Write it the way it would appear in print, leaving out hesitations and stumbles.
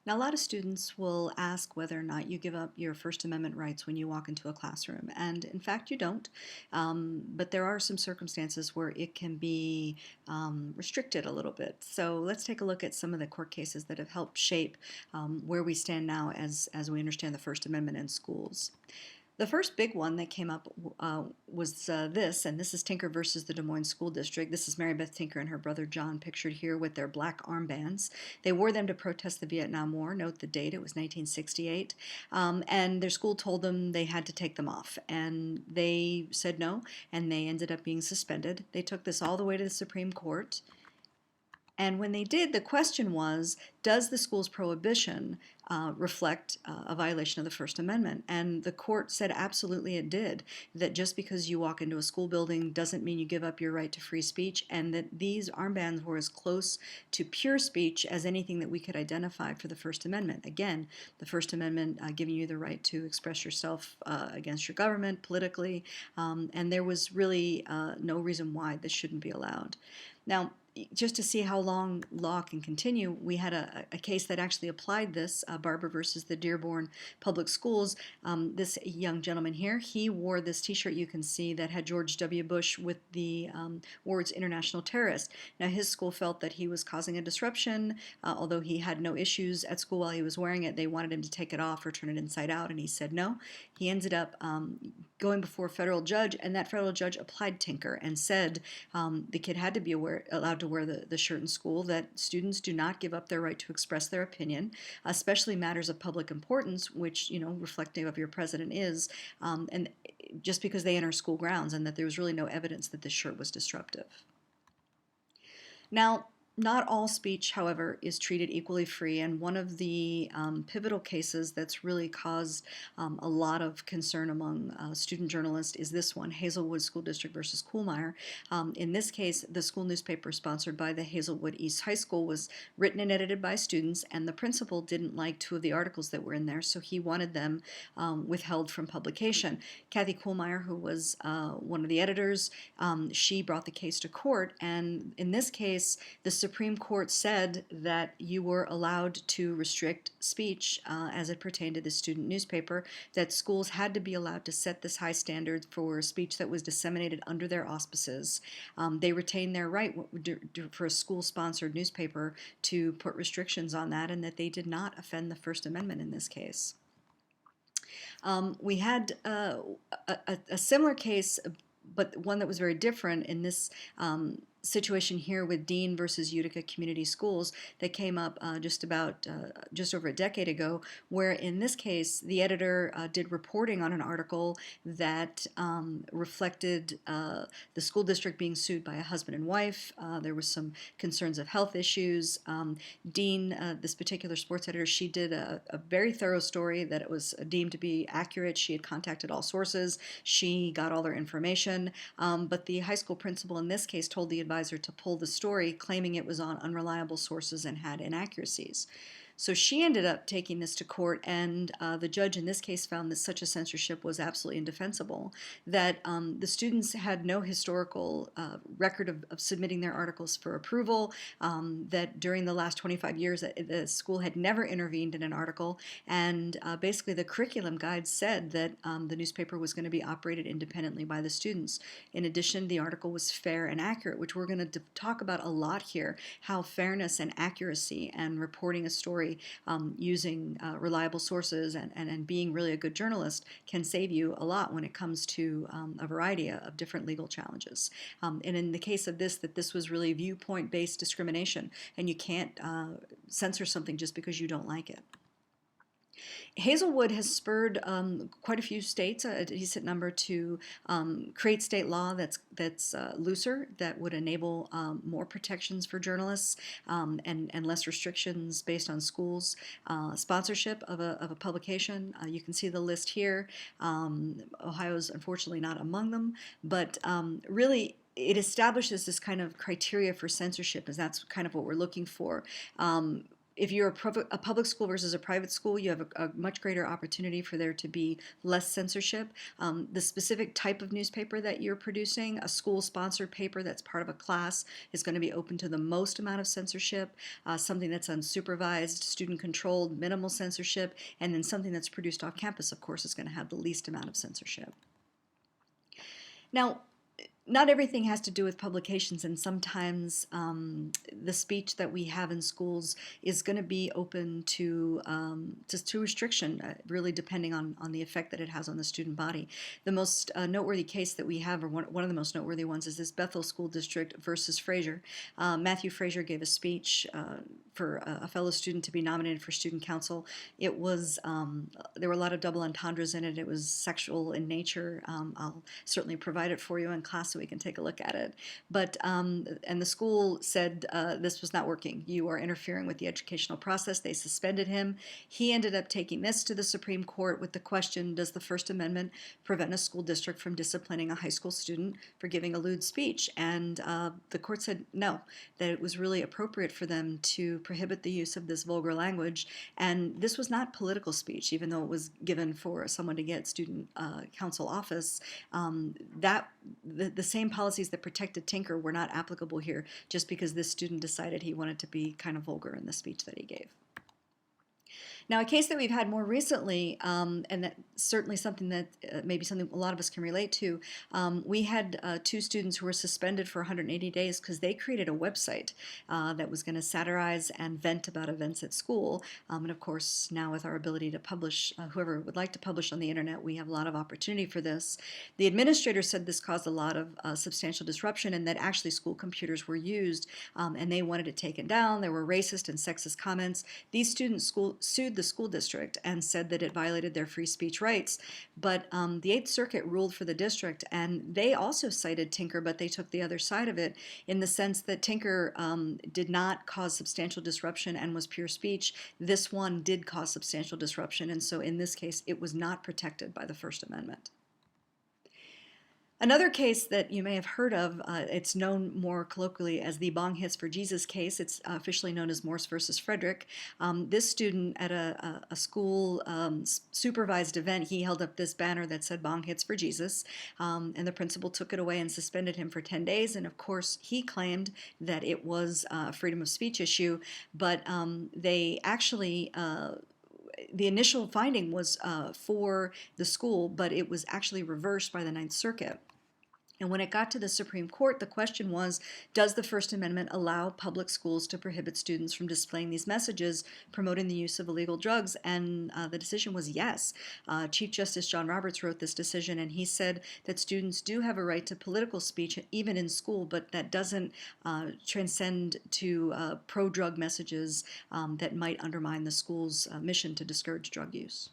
Now, a lot of students will ask whether or not you give up your First Amendment rights when you walk into a classroom, and in fact, you don't. But there are some circumstances where it can be restricted a little bit. So let's take a look at some of the court cases that have helped shape where we stand now as we understand the First Amendment in schools. The first big one that came up was this, and this is Tinker versus the Des Moines School District. This is Mary Beth Tinker and her brother John pictured here with their black armbands. They wore them to protest the Vietnam War. Note the date, it was 1968. And their school told them they had to take them off. And they said no, and they ended up being suspended. They took this all the way to the Supreme Court. And when they did, the question was, does the school's prohibition reflect a violation of the First Amendment? And the court said absolutely it did, that just because you walk into a school building doesn't mean you give up your right to free speech, and that these armbands were as close to pure speech as anything that we could identify for the First Amendment. Again, the First Amendment giving you the right to express yourself against your government politically, and there was really no reason why this shouldn't be allowed. Now, just to see how long law can continue, we had a case that actually applied this, Barber versus the Dearborn Public Schools. This young gentleman here, he wore this t-shirt you can see that had George W. Bush with the words international terrorist. Now his school felt that he was causing a disruption, although he had no issues at school while he was wearing it. They wanted him to take it off or turn it inside out, and he said no. He ended up going before a federal judge, and that federal judge applied Tinker and said the kid had to be allowed to wear the shirt in school, that students do not give up their right to express their opinion, especially matters of public importance, which, reflective of your president is, and just because they enter school grounds, and that there was really no evidence that this shirt was disruptive. Now, not all speech, however, is treated equally free, and one of the pivotal cases that's really caused a lot of concern among student journalists is this one, Hazelwood School District versus Kuhlmeyer. In this case, the school newspaper sponsored by the Hazelwood East High School was written and edited by students, and the principal didn't like two of the articles that were in there, so he wanted them withheld from publication. Kathy Kuhlmeyer, who was one of the editors, she brought the case to court, and in this case, the Supreme Court said that you were allowed to restrict speech as it pertained to the student newspaper, that schools had to be allowed to set this high standard for speech that was disseminated under their auspices. They retained their right for a school-sponsored newspaper to put restrictions on that, and that they did not offend the First Amendment in this case. We had a similar case, but one that was very different in this situation here with Dean versus Utica Community Schools that came up just over a decade ago, where in this case the editor did reporting on an article that reflected the school district being sued by a husband and wife. There was some concerns of health issues. Dean, this particular sports editor, she did a very thorough story that it was deemed to be accurate. She had contacted all sources. She got all their information, but the high school principal in this case told the advisor to pull the story, claiming it was on unreliable sources and had inaccuracies. So she ended up taking this to court, and the judge in this case found that such a censorship was absolutely indefensible, that the students had no historical record of submitting their articles for approval, that during the last 25 years the school had never intervened in an article, and basically the curriculum guide said that the newspaper was going to be operated independently by the students. In addition, the article was fair and accurate, which we're going to talk about a lot here, how fairness and accuracy and reporting a story using reliable sources and being really a good journalist can save you a lot when it comes to a variety of different legal challenges. And in the case of this was really viewpoint-based discrimination, and you can't censor something just because you don't like it. Hazelwood has spurred quite a few states, a decent number, to create state law that's looser, that would enable more protections for journalists and less restrictions based on schools' sponsorship of a publication. You can see the list here. Ohio's unfortunately not among them, but really it establishes this kind of criteria for censorship, as that's kind of what we're looking for. if you're a public school versus a private school, you have a much greater opportunity for there to be less censorship. The specific type of newspaper that you're producing, a school-sponsored paper that's part of a class, is going to be open to the most amount of censorship. Something that's unsupervised, student-controlled, minimal censorship, and then something that's produced off campus, of course, is going to have the least amount of censorship. Now, not everything has to do with publications, and sometimes the speech that we have in schools is going to be open to just to restriction, really depending on the effect that it has on the student body. The most noteworthy case that we have, or one of the most noteworthy ones, is this Bethel School District versus FRASER. Matthew FRASER gave a speech for a fellow student to be nominated for student council. It was there were a lot of double entendres in it. It was sexual in nature. I'll certainly provide it for you in class so we can take a look at it. But and the school said this was not working. You are interfering with the educational process. They suspended him. He ended up taking this to the Supreme Court with the question: does the First Amendment prevent a school district from disciplining a high school student for giving a lewd speech? And the court said no, that it was really appropriate for them to prohibit the use of this vulgar language. And this was not political speech, even though it was given for someone to get student council office. The same policies that protected Tinker were not applicable here, just because this student decided he wanted to be kind of vulgar in the speech that he gave. Now, a case that we've had more recently, and that certainly something that maybe something a lot of us can relate to, we had two students who were suspended for 180 days because they created a website that was going to satirize and vent about events at school. And of course, now with our ability to publish, whoever would like to publish on the internet, we have a lot of opportunity for this. The administrator said this caused a lot of substantial disruption, and that actually school computers were used, and they wanted it taken down. There were racist and sexist comments. These students sued the school district and said that it violated their free speech rights. But the Eighth Circuit ruled for the district, and they also cited Tinker, but they took the other side of it in the sense that Tinker did not cause substantial disruption and was pure speech. This one did cause substantial disruption, and so in this case, it was not protected by the First Amendment. Another case that you may have heard of, it's known more colloquially as the Bong Hits for Jesus case. It's officially known as Morse versus Frederick. This student at a school supervised event, he held up this banner that said Bong Hits for Jesus, and the principal took it away and suspended him for 10 days. And of course, he claimed that it was a freedom of speech issue, but they actually the initial finding was for the school, but it was actually reversed by the Ninth Circuit. And when it got to the Supreme Court, the question was, does the First Amendment allow public schools to prohibit students from displaying these messages promoting the use of illegal drugs? And the decision was yes. Chief Justice John Roberts wrote this decision, and he said that students do have a right to political speech, even in school, but that doesn't transcend to pro-drug messages that might undermine the school's mission to discourage drug use.